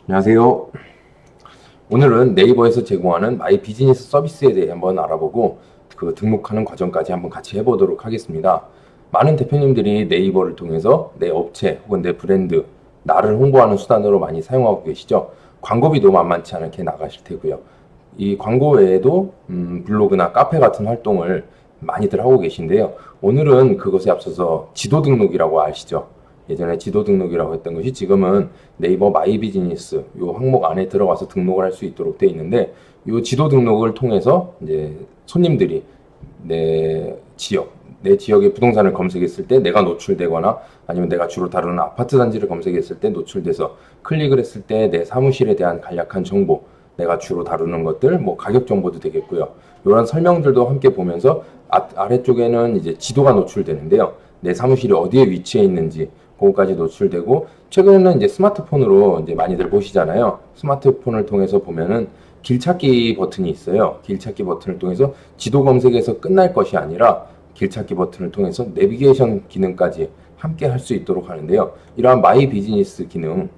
안녕하세요. 오늘은 네이버에서 제공하는 마이 비즈니스 서비스에 대해 한번 알아보고 그 등록하는 과정까지 한번 같이 해보도록 하겠습니다. 많은 대표님들이 네이버를 통해서 내 업체 혹은 내 브랜드, 나를 홍보하는 수단으로 많이 사용하고 계시죠. 광고비도 만만치 않게 나가실 테고요. 이 광고 외에도 블로그나 카페 같은 활동을 많이들 하고 계신데요. 오늘은 그것에 앞서서 지도 등록이라고 아시죠? 예전에 지도 등록이라고 했던 것이 지금은 네이버 마이 비즈니스 요 항목 안에 들어가서 등록을 할 수 있도록 되어 있는데, 요 지도 등록을 통해서 이제 손님들이 내 지역, 내 지역의 부동산을 검색했을 때 내가 노출되거나 아니면 내가 주로 다루는 아파트 단지를 검색했을 때 노출돼서 클릭을 했을 때 내 사무실에 대한 간략한 정보, 내가 주로 다루는 것들, 뭐 가격 정보도 되겠고요. 이런 설명들도 함께 보면서 아래쪽에는 이제 지도가 노출되는데요. 내 사무실이 어디에 위치해 있는지 그거까지 노출되고, 최근에는 이제 스마트폰으로 이제 많이들 보시잖아요. 스마트폰을 통해서 보면은 길찾기 버튼이 있어요. 길찾기 버튼을 통해서 지도 검색에서 끝날 것이 아니라 길찾기 버튼을 통해서 내비게이션 기능까지 함께 할 수 있도록 하는데요. 이러한 마이 비즈니스 기능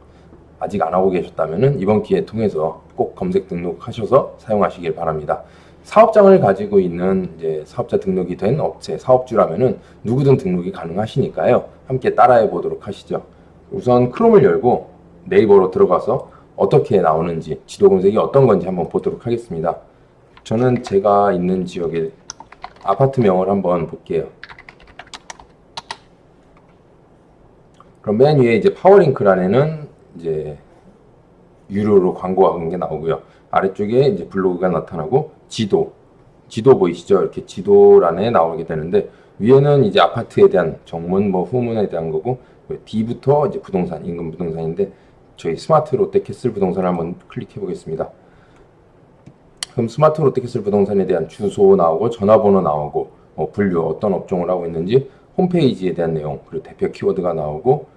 아직 안 하고 계셨다면 이번 기회 통해서 꼭 검색 등록하셔서 사용하시길 바랍니다. 사업장을 가지고 있는 이제 사업자 등록이 된 업체 사업주라면은 누구든 등록이 가능하시니까요. 함께 따라해 보도록 하시죠. 우선 크롬을 열고 네이버로 들어가서 어떻게 나오는지, 지도 검색이 어떤 건지 한번 보도록 하겠습니다. 저는 제가 있는 지역의 아파트명을 한번 볼게요. 그럼 맨 위에 이제 파워링크란에는 이제 유료로 광고하는 게 나오고요. 아래쪽에 이제 블로그가 나타나고 지도 보이시죠? 이렇게 지도란에 나오게 되는데, 위에는 이제 아파트에 대한 정문, 뭐 후문에 대한 거고, D부터 이제 부동산, 인근 부동산인데 저희 스마트 롯데캐슬 부동산을 한번 클릭해 보겠습니다. 그럼 스마트 롯데캐슬 부동산에 대한 주소 나오고 전화번호 나오고 분류, 어떤 업종을 하고 있는지, 홈페이지에 대한 내용, 그리고 대표 키워드가 나오고,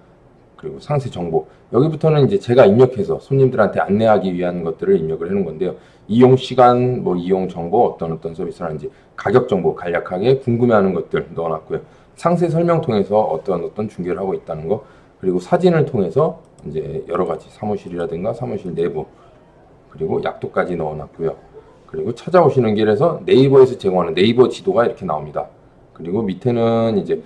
그리고 상세 정보. 여기부터는 이제 제가 입력해서 손님들한테 안내하기 위한 것들을 입력을 해놓은 건데요. 이용 시간, 뭐 이용 정보, 어떤 서비스를 하는지, 가격 정보 간략하게 궁금해하는 것들 넣어놨고요. 상세 설명 통해서 어떤 중개를 하고 있다는 거, 그리고 사진을 통해서 이제 여러 가지 사무실이라든가 사무실 내부, 그리고 약도까지 넣어놨고요. 그리고 찾아오시는 길에서 네이버에서 제공하는 네이버 지도가 이렇게 나옵니다. 그리고 밑에는 이제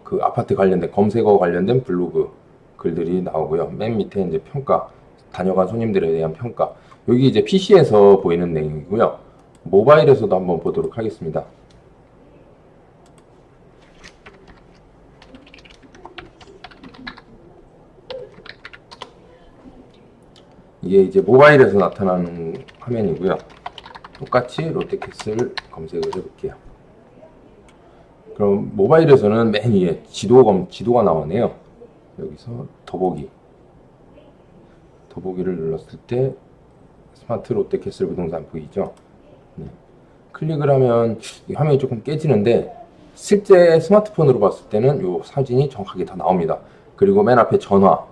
그 아파트 관련된 검색어 관련된 블로그 글들이 나오고요. 맨 밑에 이제 평가, 다녀간 손님들에 대한 평가. 여기 이제 PC에서 보이는 내용이고요. 모바일에서도 한번 보도록 하겠습니다. 이게 이제 모바일에서 나타나는 화면이고요. 똑같이 롯데캐슬 검색을 해볼게요. 그럼 모바일에서는 맨 위에 지도가 나오네요. 여기서 더보기를 눌렀을 때 스마트 롯데캐슬 부동산 보이죠? 네. 클릭을 하면 이 화면이 조금 깨지는데, 실제 스마트폰으로 봤을 때는 이 사진이 정확하게 다 나옵니다. 그리고 맨 앞에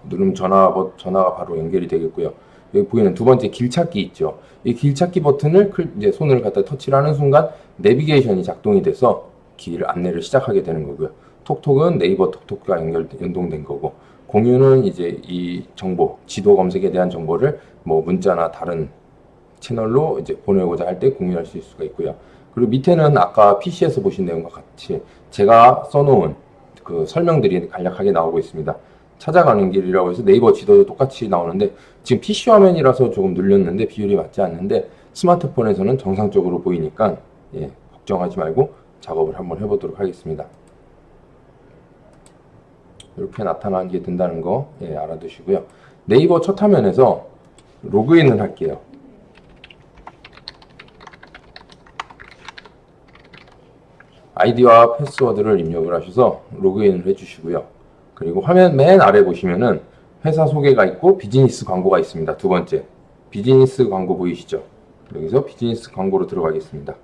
누르면 전화가 바로 연결이 되겠고요. 여기 보이는 두 번째 길찾기 있죠. 이 길찾기 버튼을 이제 손을 갖다 터치를 하는 순간 내비게이션이 작동이 돼서 길 안내를 시작하게 되는 거고요. 톡톡은 네이버 톡톡과 연동된 거고, 공유는 이제 이 정보, 지도 검색에 대한 정보를 뭐 문자나 다른 채널로 이제 보내고자 할 때 공유할 수가 있고요. 그리고 밑에는 아까 PC에서 보신 내용과 같이 제가 써놓은 그 설명들이 간략하게 나오고 있습니다. 찾아가는 길이라고 해서 네이버 지도도 똑같이 나오는데, 지금 PC 화면이라서 조금 눌렸는데 비율이 맞지 않는데 스마트폰에서는 정상적으로 보이니까 걱정하지 말고 작업을 한번 해보도록 하겠습니다. 이렇게 나타나게 된다는 거 알아두시고요. 네이버 첫 화면에서 로그인을 할게요. 아이디와 패스워드를 입력을 하셔서 로그인을 해주시고요. 그리고 화면 맨 아래 보시면은 회사 소개가 있고 비즈니스 광고가 있습니다. 두 번째, 비즈니스 광고 보이시죠? 여기서 비즈니스 광고로 들어가겠습니다.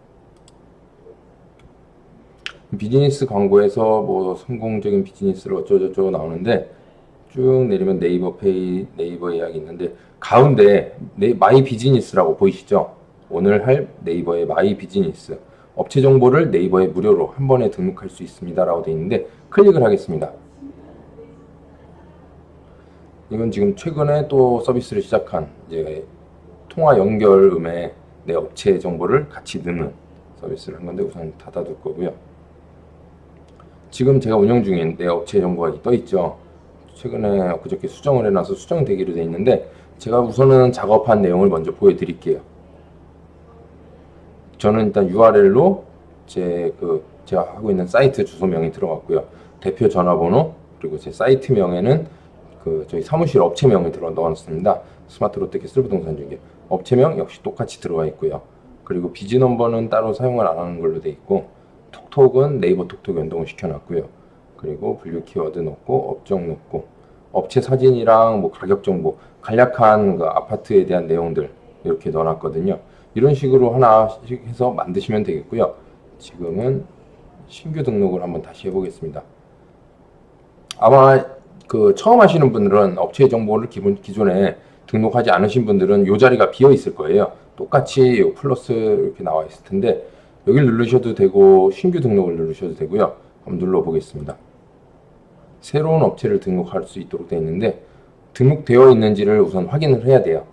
비즈니스 광고에서 뭐 성공적인 비즈니스를 어쩌고저쩌고 나오는데, 쭉 내리면 네이버 예약이 있는데, 가운데 마이 비즈니스라고 보이시죠? 오늘 할 네이버의 마이 비즈니스, 업체 정보를 네이버에 무료로 한 번에 등록할 수 있습니다 라고 되어 있는데 클릭을 하겠습니다. 이건 지금 최근에 또 서비스를 시작한 이제 통화 연결음에 내 업체 정보를 같이 넣는 서비스를 한 건데 우선 닫아둘 거고요. 지금 제가 운영 중인 내 업체 정보가 떠 있죠. 최근에 그저께 수정을 해놔서 수정되기로 돼 있는데 제가 우선은 작업한 내용을 먼저 보여드릴게요. 저는 일단 URL로 제가 하고 있는 사이트 주소명이 들어갔고요. 대표 전화번호 그리고 제 사이트명에는 저희 사무실 업체명을 넣어놨습니다. 스마트 롯데캐슬 부동산 중개 업체명 역시 똑같이 들어가 있고요. 그리고 비즈넘버는 따로 사용을 안 하는 걸로 돼 있고 톡톡은 네이버 톡톡 연동을 시켜놨고요. 그리고 분류 키워드 넣고 업종 넣고 업체 사진이랑 뭐 가격 정보 간략한 그 아파트에 대한 내용들 이렇게 넣어놨거든요. 이런 식으로 하나씩 해서 만드시면 되겠고요. 지금은 신규 등록을 한번 다시 해보겠습니다. 아마 처음 하시는 분들은 업체 정보를 기존에 등록하지 않으신 분들은 이 자리가 비어 있을 거예요. 똑같이 요 플러스 이렇게 나와 있을 텐데 여기를 누르셔도 되고 신규 등록을 누르셔도 되고요. 한번 눌러 보겠습니다. 새로운 업체를 등록할 수 있도록 되어 있는데 등록되어 있는지를 우선 확인을 해야 돼요.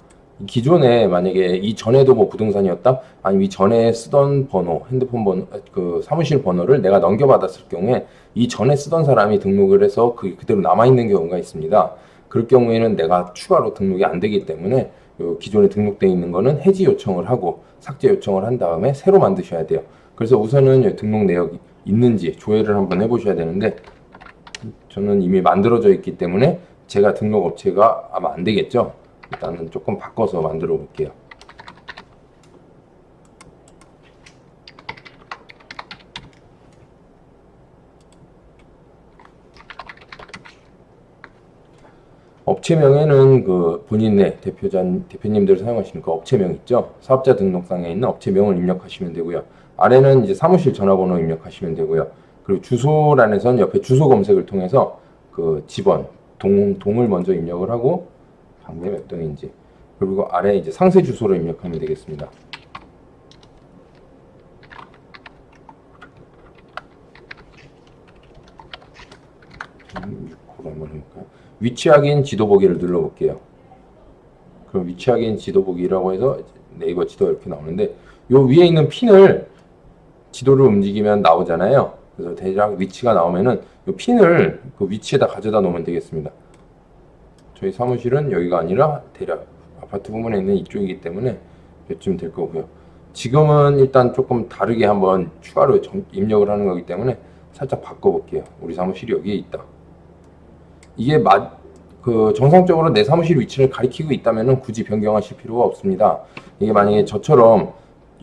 기존에 만약에 이전에도 뭐 부동산이었다 아니면 이전에 쓰던 번호 핸드폰 번호 사무실 번호를 내가 넘겨받았을 경우에 이전에 쓰던 사람이 등록을 해서 그대로 남아있는 경우가 있습니다. 그럴 경우에는 내가 추가로 등록이 안 되기 때문에 기존에 등록되어 있는 거는 해지 요청을 하고 삭제 요청을 한 다음에 새로 만드셔야 돼요. 그래서 우선은 등록 내역이 있는지 조회를 한번 해보셔야 되는데 저는 이미 만들어져 있기 때문에 제가 등록 업체가 아마 안 되겠죠. 일단은 조금 바꿔서 만들어 볼게요. 업체명에는 본인의 대표님들 사용하시는 그 업체명 있죠. 사업자 등록상에 있는 업체명을 입력하시면 되고요. 아래는 이제 사무실 전화번호 입력하시면 되고요. 그리고 주소란에선 옆에 주소 검색을 통해서 집원, 동을 먼저 입력을 하고 방매 몇 동인지 그리고 아래 이제 상세 주소를 입력하면 되겠습니다. 한번 해볼까요? 위치 확인 지도 보기를 눌러볼게요. 그럼 위치 확인 지도 보기라고 해서 네이버 지도 이렇게 나오는데 요 위에 있는 핀을 지도를 움직이면 나오잖아요. 그래서 대략 위치가 나오면은 요 핀을 그 위치에다 가져다 놓으면 되겠습니다. 저희 사무실은 여기가 아니라 대략 아파트 부문에 있는 이쪽이기 때문에 이쯤 될 거고요. 지금은 일단 조금 다르게 한번 추가로 입력을 하는 거기 때문에 살짝 바꿔볼게요. 우리 사무실이 여기에 있다. 이게 정상적으로 내 사무실 위치를 가리키고 있다면 굳이 변경하실 필요가 없습니다. 이게 만약에 저처럼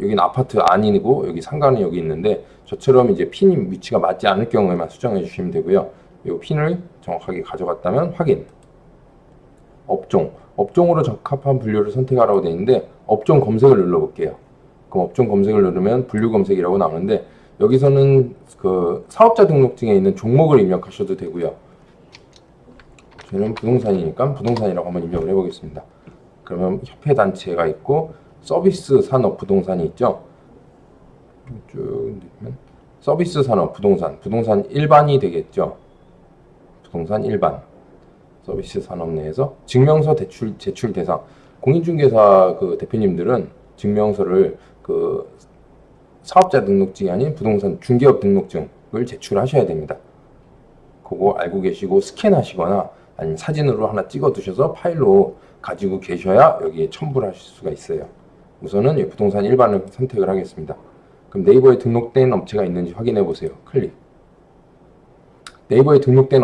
여기는 아파트 아니고 여기 상가는 여기 있는데 저처럼 이제 핀 위치가 맞지 않을 경우에만 수정해 주시면 되고요. 이 핀을 정확하게 가져갔다면 확인. 업종으로 적합한 분류를 선택하라고 되어 있는데 업종 검색을 눌러볼게요. 그럼 업종 검색을 누르면 분류 검색이라고 나오는데 여기서는 사업자 등록증에 있는 종목을 입력하셔도 되고요. 저는 부동산이니까 부동산이라고 한번 입력을 해보겠습니다. 그러면 협회 단체가 있고 서비스 산업 부동산이 있죠. 쭉 누르면 서비스 산업 부동산 일반이 되겠죠. 부동산 일반 서비스 산업 내에서 증명서 제출 대상 공인중개사 대표님들은 증명서를 사업자 등록증이 아닌 부동산 중개업 등록증을 제출하셔야 됩니다. 그거 알고 계시고 스캔하시거나 아니면 사진으로 하나 찍어 두셔서 파일로 가지고 계셔야 여기에 첨부를 하실 수가 있어요. 우선은 부동산 일반을 선택을 하겠습니다. 그럼 네이버에 등록된 업체가 있는지 확인해 보세요. 클릭. 네이버에 등록된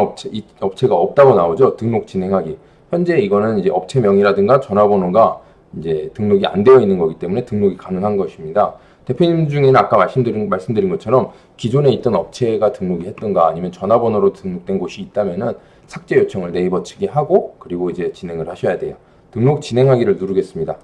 업체가 없다고 나오죠. 등록 진행하기. 현재 이거는 이제 업체명이라든가 전화번호가 이제 등록이 안 되어 있는 거기 때문에 등록이 가능한 것입니다. 대표님 중에는 아까 말씀드린 것처럼 기존에 있던 업체가 등록이 했던가 아니면 전화번호로 등록된 곳이 있다면은 삭제 요청을 네이버 측에 하고 그리고 이제 진행을 하셔야 돼요. 등록 진행하기를 누르겠습니다.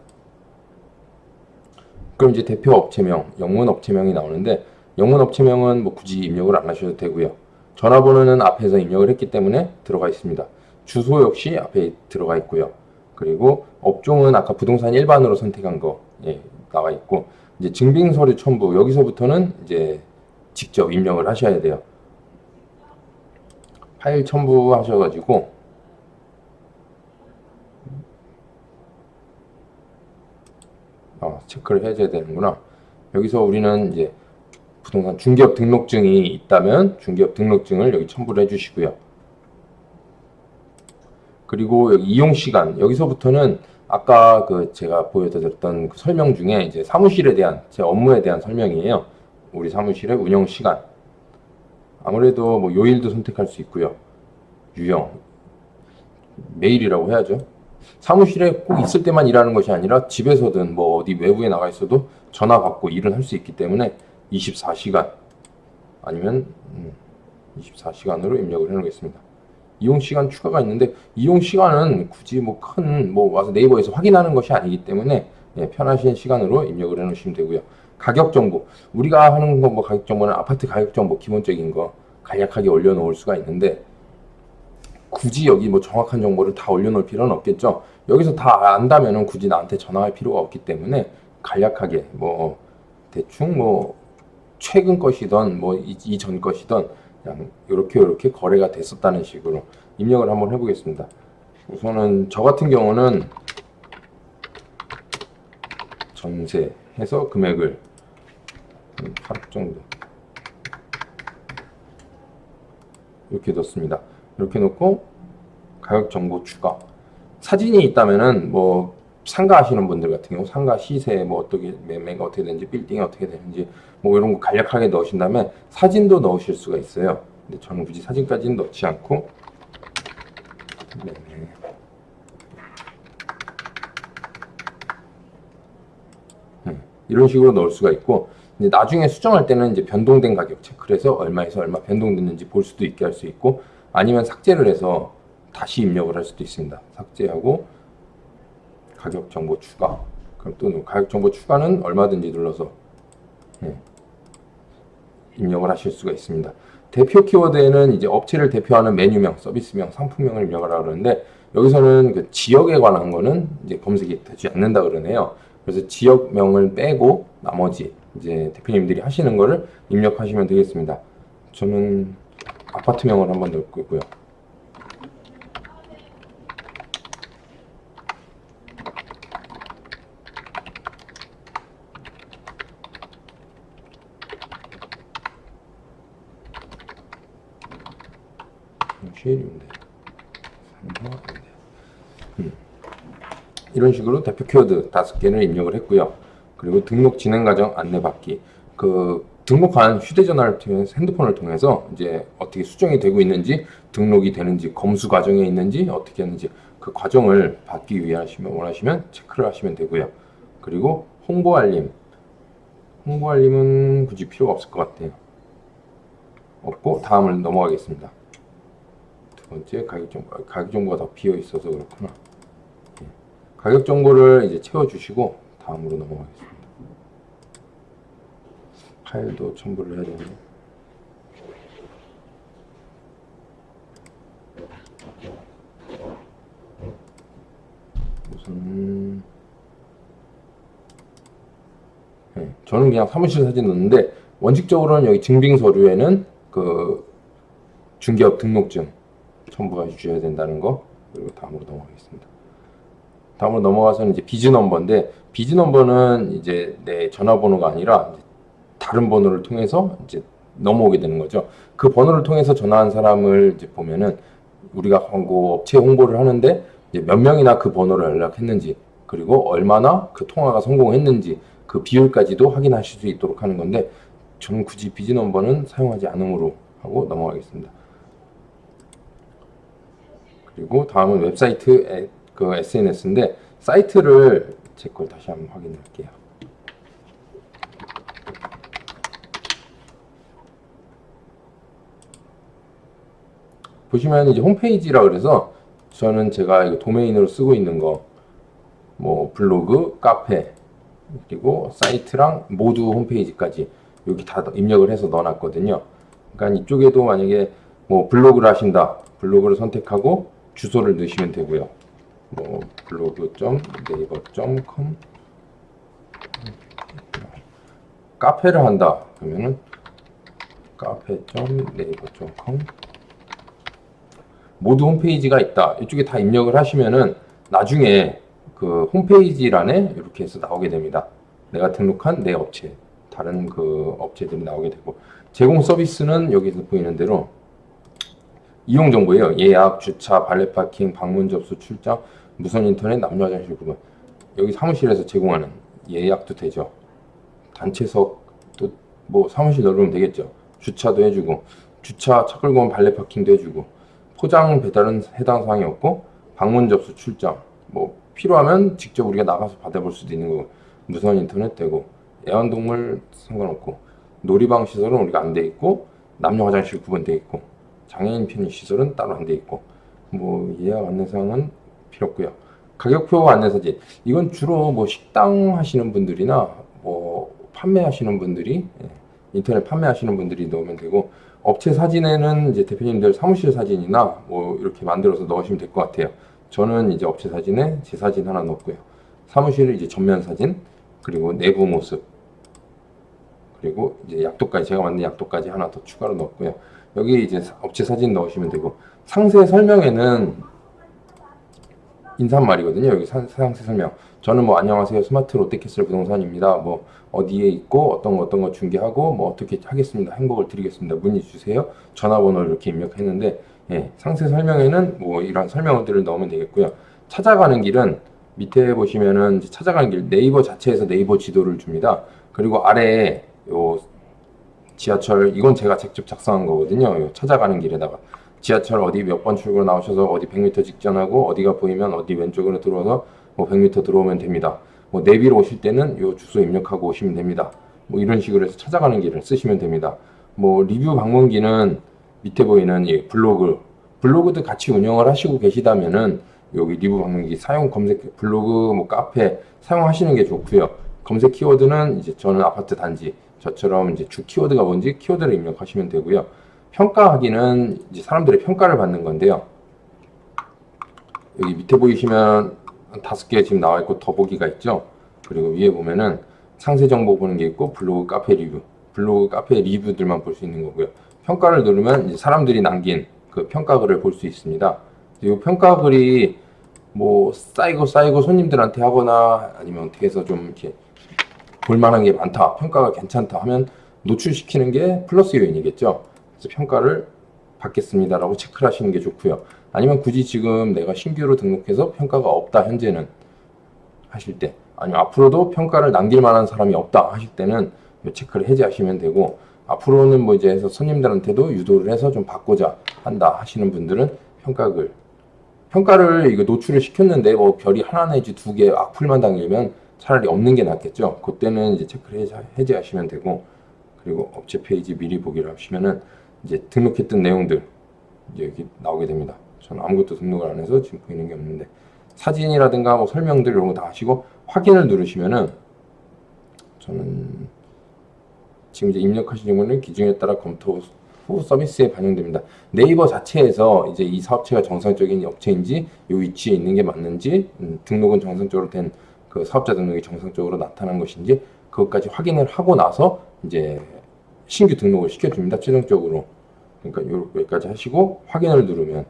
그럼 이제 대표 업체명, 영문 업체명이 나오는데 영문 업체명은 뭐 굳이 입력을 안 하셔도 되고요. 전화번호는 앞에서 입력을 했기 때문에 들어가 있습니다. 주소 역시 앞에 들어가 있고요. 그리고 업종은 아까 부동산 일반으로 선택한 거 나와 있고 이제 증빙서류 첨부 여기서부터는 이제 직접 입력을 하셔야 돼요. 파일 첨부하셔가지고 체크를 해줘야 되는구나. 여기서 우리는 이제 부동산 중개업 등록증이 있다면 중개업 등록증을 여기 첨부를 해주시고요. 그리고 여기 이용 시간, 여기서부터는 아까 그 제가 보여드렸던 그 설명 중에 이제 사무실에 대한 제 업무에 대한 설명이에요. 우리 사무실의 운영 시간. 아무래도 뭐 요일도 선택할 수 있고요. 유형, 메일이라고 해야죠. 사무실에 꼭 있을 때만 일하는 것이 아니라 집에서든 뭐 어디 외부에 나가 있어도 전화 받고 일을 할 수 있기 때문에 24시간 아니면 24시간으로 입력을 해 놓겠습니다. 이용 시간 추가가 있는데 이용 시간은 굳이 뭐 큰 뭐 와서 네이버에서 확인하는 것이 아니기 때문에 편하신 시간으로 입력을 해 놓으시면 되고요. 가격 정보, 우리가 하는 거 뭐 가격 정보는 아파트 가격 정보 기본적인 거 간략하게 올려 놓을 수가 있는데 굳이 여기 뭐 정확한 정보를 다 올려놓을 필요는 없겠죠. 여기서 다 안다면은 굳이 나한테 전화할 필요가 없기 때문에 간략하게 뭐 대충 뭐 최근 것이던 뭐 이전 것이던 그냥 이렇게 거래가 됐었다는 식으로 입력을 한번 해보겠습니다. 우선은 저 같은 경우는 전세 해서 금액을 8억 정도 이렇게 넣습니다. 이렇게 놓고 가격 정보 추가. 사진이 있다면은 뭐 상가 하시는 분들 같은 경우 상가 시세 뭐 어떻게 매매가 어떻게 되는지 빌딩이 어떻게 되는지 뭐 이런 거 간략하게 넣으신 다음에 사진도 넣으실 수가 있어요. 근데 저는 굳이 사진까지는 넣지 않고 이런 식으로 넣을 수가 있고 이제 나중에 수정할 때는 이제 변동된 가격 체크를 해서 얼마에서 얼마 변동됐는지 볼 수도 있게 할 수 있고 아니면 삭제를 해서 다시 입력을 할 수도 있습니다. 삭제하고 가격 정보 추가. 그럼 또 가격 정보 추가는 얼마든지 눌러서 입력을 하실 수가 있습니다. 대표 키워드에는 이제 업체를 대표하는 메뉴명, 서비스명, 상품명을 입력을 하라 그러는데 여기서는 그 지역에 관한 거는 이제 검색이 되지 않는다 그러네요. 그래서 지역명을 빼고 나머지 이제 대표님들이 하시는 거를 입력하시면 되겠습니다. 저는 아파트명을 한번 넣을 거고요. 이런 식으로 대표 키워드 5개를 입력을 했고요. 그리고 등록 진행 과정 안내받기. 그 등록한 휴대전화를 통해서 핸드폰을 통해서 이제 어떻게 수정이 되고 있는지 등록이 되는지 검수 과정에 있는지 어떻게 하는지 그 과정을 받기 위해 원하시면 체크를 하시면 되고요. 그리고 홍보 알림. 홍보 알림은 굳이 필요가 없을 것 같아요. 없고 다음을 넘어가겠습니다. 두 번째 가격 정보가 더 비어 있어서 그렇구나. 가격 정보를 이제 채워주시고 다음으로 넘어가겠습니다. 파일도 첨부를 해야 되는데 우선 저는 그냥 사무실 사진 넣는데 원칙적으로는 여기 증빙 서류에는 그 중개업 등록증 첨부해 주셔야 된다는 거. 그리고 다음으로 넘어가겠습니다. 다음으로 넘어가서는 이제 비즈 넘버인데 비즈 넘버는 이제 내 전화번호가 아니라 다른 번호를 통해서 이제 넘어오게 되는 거죠. 그 번호를 통해서 전화한 사람을 이제 보면은 우리가 광고 업체 홍보를 하는데 이제 몇 명이나 그 번호를 연락했는지 그리고 얼마나 그 통화가 성공했는지 그 비율까지도 확인하실 수 있도록 하는 건데 저는 굳이 비즈 넘버는 사용하지 않음으로 하고 넘어가겠습니다. 그리고 다음은 웹사이트 그 SNS인데 사이트를 제 걸 다시 한번 확인해 볼게요. 보시면 이제 홈페이지라 그래서 저는 제가 이거 도메인으로 쓰고 있는 거 뭐 블로그, 카페 그리고 사이트랑 모두 홈페이지까지 여기 다 입력을 해서 넣어놨거든요. 그러니까 이쪽에도 만약에 뭐 블로그를 하신다, 블로그를 선택하고 주소를 넣으시면 되고요. 뭐 블로그.네이버.com 카페를 한다 그러면은 카페.네이버.com 모두 홈페이지가 있다. 이쪽에 다 입력을 하시면은 나중에 그 홈페이지란에 이렇게 해서 나오게 됩니다. 내가 등록한 내 업체, 다른 그 업체들이 나오게 되고, 제공 서비스는 여기서 보이는 대로 이용 정보예요. 예약, 주차, 발레 파킹, 방문 접수, 출장, 무선 인터넷, 남녀 화장실 부분. 여기 사무실에서 제공하는 예약도 되죠. 단체석도 뭐 사무실 넣으면 되겠죠. 주차도 해주고, 주차 차 끌고 오면 발레 파킹도 해주고, 포장 배달은 해당 사항이 없고, 방문 접수, 출장 뭐 필요하면 직접 우리가 나가서 받아볼 수도 있는 거고, 무선 인터넷 되고, 애완동물 상관없고, 놀이방 시설은 우리가 안 돼 있고, 남녀 화장실 구분돼 있고, 장애인 편의 시설은 따로 안 돼 있고, 뭐 예약 안내사항은 필요 없고요. 가격표 안내사진, 이건 주로 뭐 식당 하시는 분들이나 뭐 판매하시는 분들이, 인터넷 판매하시는 분들이 넣으면 되고, 업체 사진에는 이제 대표님들 사무실 사진이나 뭐 이렇게 만들어서 넣으시면 될 것 같아요. 저는 이제 업체 사진에 제 사진 하나 넣었고요. 사무실 이제 전면 사진, 그리고 내부 모습, 그리고 이제 약도까지, 제가 만든 약도까지 하나 더 추가로 넣었고요. 여기 이제 업체 사진 넣으시면 되고, 상세 설명에는 인사말이거든요. 여기 상세 설명. 저는 뭐 안녕하세요, 스마트 롯데캐슬 부동산입니다. 뭐 어디에 있고 어떤 거 중개하고 뭐 어떻게 하겠습니다. 행복을 드리겠습니다. 문의 주세요. 전화번호를 이렇게 입력했는데, 예, 상세 설명에는 뭐 이런 설명들을 넣으면 되겠고요. 찾아가는 길은 밑에 보시면은 이제 찾아가는 길, 네이버 자체에서 네이버 지도를 줍니다. 그리고 아래에 요 지하철, 이건 제가 직접 작성한 거거든요. 요 찾아가는 길에다가 지하철 어디 몇 번 출구로 나오셔서 어디 100m 직전하고, 어디가 보이면 어디 왼쪽으로 들어와서 뭐 100m 들어오면 됩니다. 뭐 내비로 오실 때는 요 주소 입력하고 오시면 됩니다. 뭐 이런 식으로 해서 찾아가는 길을 쓰시면 됩니다. 뭐 리뷰 방문기는 밑에 보이는 이 블로그도 같이 운영을 하시고 계시다면은 여기 리뷰 방문기 사용 검색, 블로그 뭐 카페 사용하시는 게 좋고요. 검색 키워드는 이제 저는 아파트 단지, 저처럼 이제 주 키워드가 뭔지 키워드를 입력하시면 되고요. 평가하기는 이제 사람들의 평가를 받는 건데요. 여기 밑에 보이시면 5개 지금 나와 있고 더보기가 있죠. 그리고 위에 보면은 상세 정보 보는 게 있고, 블로그 카페 리뷰, 블로그 카페 리뷰들만 볼 수 있는 거고요. 평가를 누르면 이제 사람들이 남긴 그 평가글을 볼 수 있습니다. 이 평가글이 뭐 쌓이고 손님들한테 하거나 아니면 어떻게 해서 좀 이렇게 볼만한 게 많다, 평가가 괜찮다 하면 노출시키는 게 플러스 요인이겠죠. 그래서 평가를 받겠습니다라고 체크를 하시는 게 좋고요. 아니면 굳이 지금 내가 신규로 등록해서 평가가 없다 현재는 하실 때, 아니면 앞으로도 평가를 남길 만한 사람이 없다 하실 때는 이 체크를 해제하시면 되고, 앞으로는 뭐 이제 해서 손님들한테도 유도를 해서 좀 받고자 한다 하시는 분들은 평가를 이거 노출을 시켰는데 뭐 별이 하나 내지 2개 악플만 달리면 차라리 없는 게 낫겠죠. 그때는 이제 체크를 해제하시면 되고, 그리고 업체 페이지 미리 보기를 하시면은 이제 등록했던 내용들 이제 여기 나오게 됩니다. 저는 아무것도 등록을 안 해서 지금 보이는 게 없는데, 사진이라든가 뭐 설명들 이런 거 다 하시고 확인을 누르시면은, 저는 지금 이제 입력하신 정보는 기준에 따라 검토 후 서비스에 반영됩니다. 네이버 자체에서 이제 이 사업체가 정상적인 업체인지, 이 위치에 있는 게 맞는지, 등록은 정상적으로 된 그 사업자 등록이 정상적으로 나타난 것인지, 그것까지 확인을 하고 나서 이제 신규 등록을 시켜줍니다. 최종적으로. 그러니까 여기까지 하시고 확인을 누르면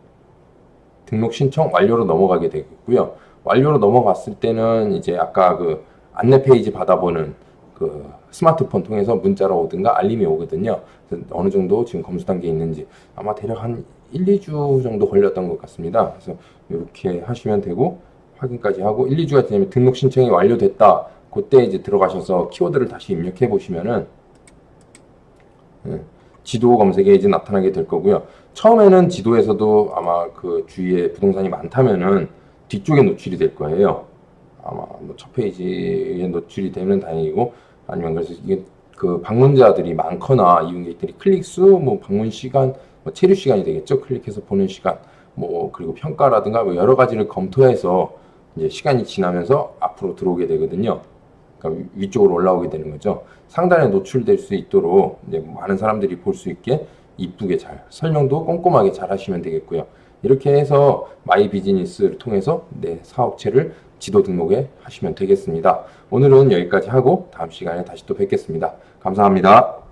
등록 신청 완료로 넘어가게 되겠고요. 완료로 넘어갔을 때는 이제 아까 그 안내 페이지 받아보는 그 스마트폰 통해서 문자로 오든가 알림이 오거든요. 그래서 어느 정도 지금 검수 단계에 있는지 아마 대략 한 1, 2주 정도 걸렸던 것 같습니다. 그래서 이렇게 하시면 되고, 확인까지 하고 1, 2주가 지나면 등록 신청이 완료됐다. 그때 이제 들어가셔서 키워드를 다시 입력해 보시면은 지도 검색에 이제 나타나게 될 거고요. 처음에는 지도에서도 아마 그 주위에 부동산이 많다면은 뒤쪽에 노출이 될 거예요. 아마 뭐 첫 페이지에 노출이 되면 다행이고, 아니면 그래서 이게 그 방문자들이 많거나 이용객들이 클릭 수, 뭐 방문 시간, 뭐 체류 시간이 되겠죠. 클릭해서 보는 시간, 뭐 그리고 평가라든가 뭐 여러 가지를 검토해서 이제 시간이 지나면서 앞으로 들어오게 되거든요. 그러니까 위쪽으로 올라오게 되는 거죠. 상단에 노출될 수 있도록 이제 많은 사람들이 볼 수 있게 이쁘게 잘 설명도 꼼꼼하게 잘 하시면 되겠고요. 이렇게 해서 마이 비즈니스를 통해서 내 사업체를 지도 등록에 하시면 되겠습니다. 오늘은 여기까지 하고 다음 시간에 다시 또 뵙겠습니다. 감사합니다.